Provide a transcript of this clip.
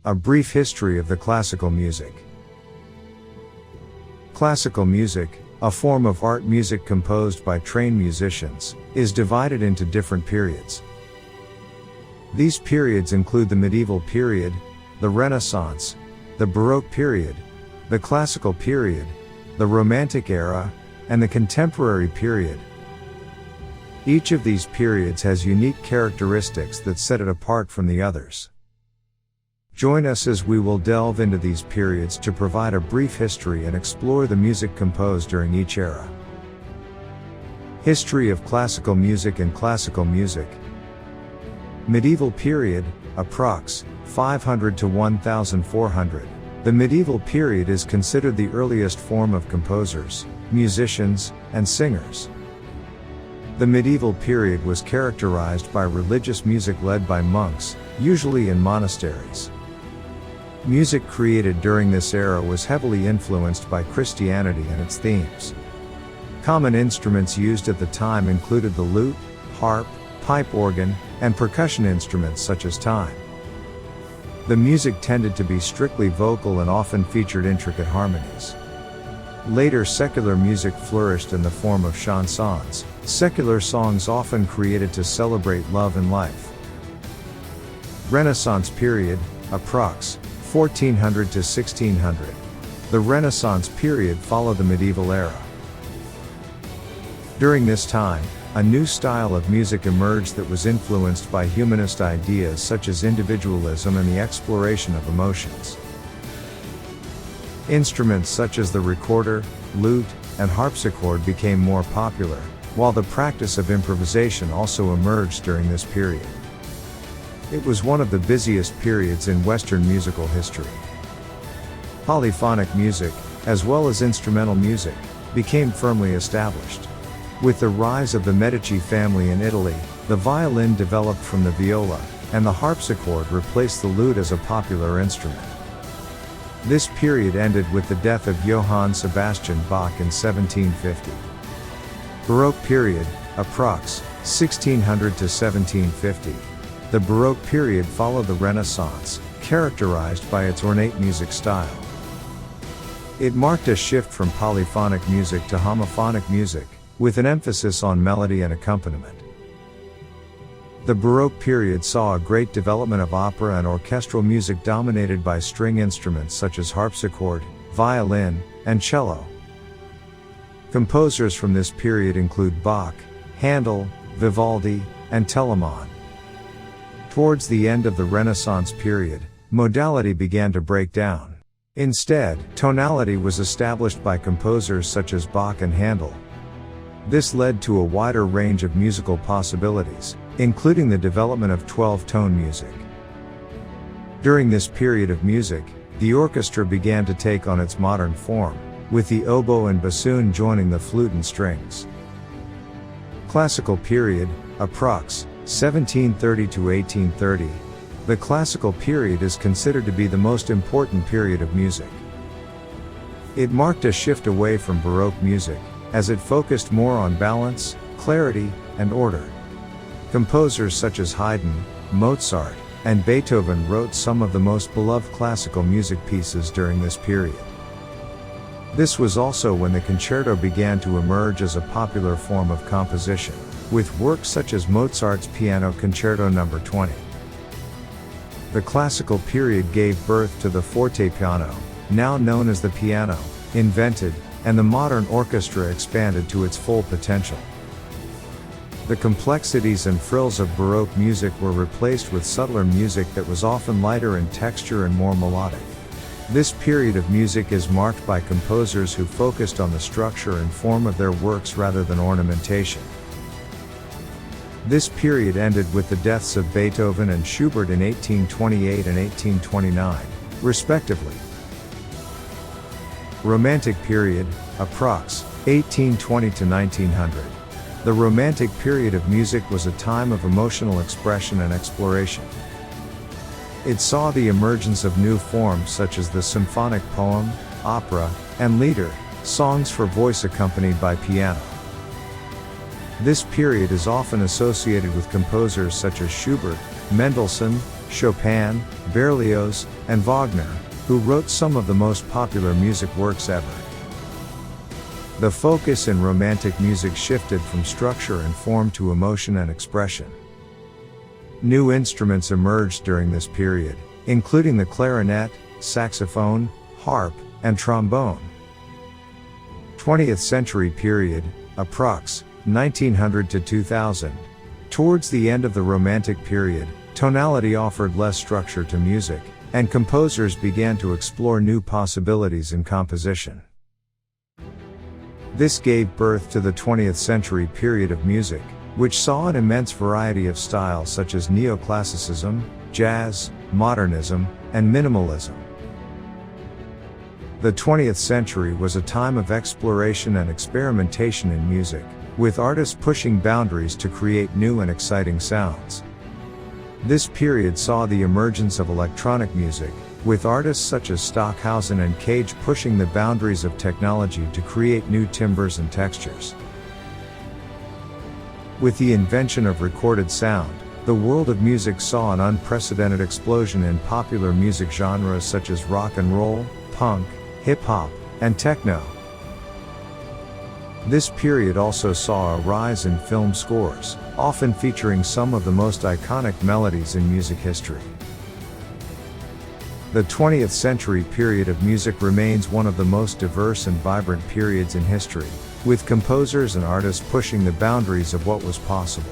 A brief history of the classical music. Classical music, a form of art music composed by trained musicians, is divided into different periods. These periods include the medieval period, the Renaissance, the Baroque period, the classical period, the Romantic era, and the contemporary period. Each of these periods has unique characteristics that set it apart from the others. Join us as we will delve into these periods to provide a brief history and explore the music composed during each era. History of classical music and classical music. Medieval period, approx. 500 to 1400. The medieval period is considered the earliest form of composers, musicians, and singers. The medieval period was characterized by religious music led by monks, usually in monasteries. Music created during this era was heavily influenced by Christianity and its themes. Common instruments used at the time included the lute, harp, pipe organ, and percussion instruments such as time. The music tended to be strictly vocal and often featured intricate harmonies. Later secular music flourished in the form of chansons, secular songs often created to celebrate love and life. Renaissance period, approx. 1400 to 1600. The Renaissance period followed the medieval era. During this time, a new style of music emerged that was influenced by humanist ideas such as individualism and the exploration of emotions. Instruments such as the recorder, lute, and harpsichord became more popular, while the practice of improvisation also emerged during this period. It was one of the busiest periods in Western musical history. Polyphonic music, as well as instrumental music, became firmly established. With the rise of the Medici family in Italy, the violin developed from the viola, and the harpsichord replaced the lute as a popular instrument. This period ended with the death of Johann Sebastian Bach in 1750. Baroque period, approx. 1600 to 1750. The Baroque period followed the Renaissance, characterized by its ornate music style. It marked a shift from polyphonic music to homophonic music, with an emphasis on melody and accompaniment. The Baroque period saw a great development of opera and orchestral music dominated by string instruments such as harpsichord, violin, and cello. Composers from this period include Bach, Handel, Vivaldi, and Telemann. Towards the end of the Renaissance period, modality began to break down. Instead, tonality was established by composers such as Bach and Handel. This led to a wider range of musical possibilities, including the development of 12-tone music. During this period of music, the orchestra began to take on its modern form, with the oboe and bassoon joining the flute and strings. Classical period, approx. 1730 to 1830. The classical period is considered to be the most important period of music. It marked a shift away from Baroque music, as it focused more on balance, clarity, and order. Composers such as Haydn, Mozart, and Beethoven wrote some of the most beloved classical music pieces during this period. This was also when the concerto began to emerge as a popular form of composition, with works such as Mozart's Piano Concerto No. 20. The classical period gave birth to the fortepiano, now known as the piano, invented, and the modern orchestra expanded to its full potential. The complexities and frills of Baroque music were replaced with subtler music that was often lighter in texture and more melodic. This period of music is marked by composers who focused on the structure and form of their works rather than ornamentation. This period ended with the deaths of Beethoven and Schubert in 1828 and 1829, respectively. Romantic period, approx. 1820 to 1900. The Romantic period of music was a time of emotional expression and exploration. It saw the emergence of new forms such as the symphonic poem, opera, and lieder, songs for voice accompanied by piano. This period is often associated with composers such as Schubert, Mendelssohn, Chopin, Berlioz, and Wagner, who wrote some of the most popular music works ever. The focus in Romantic music shifted from structure and form to emotion and expression. New instruments emerged during this period, including the clarinet, saxophone, harp, and trombone. 20th century period, approx. 1900 to 2000. Towards the end of the Romantic period, tonality offered less structure to music, and composers began to explore new possibilities in composition. This gave birth to the 20th century period of music, which saw an immense variety of styles such as neoclassicism, jazz, modernism, and minimalism. The 20th century was a time of exploration and experimentation in music, with artists pushing boundaries to create new and exciting sounds. This period saw the emergence of electronic music, with artists such as Stockhausen and Cage pushing the boundaries of technology to create new timbres and textures. With the invention of recorded sound, the world of music saw an unprecedented explosion in popular music genres such as rock and roll, punk, hip-hop, and techno. This period also saw a rise in film scores, often featuring some of the most iconic melodies in music history. The 20th century period of music remains one of the most diverse and vibrant periods in history, with composers and artists pushing the boundaries of what was possible.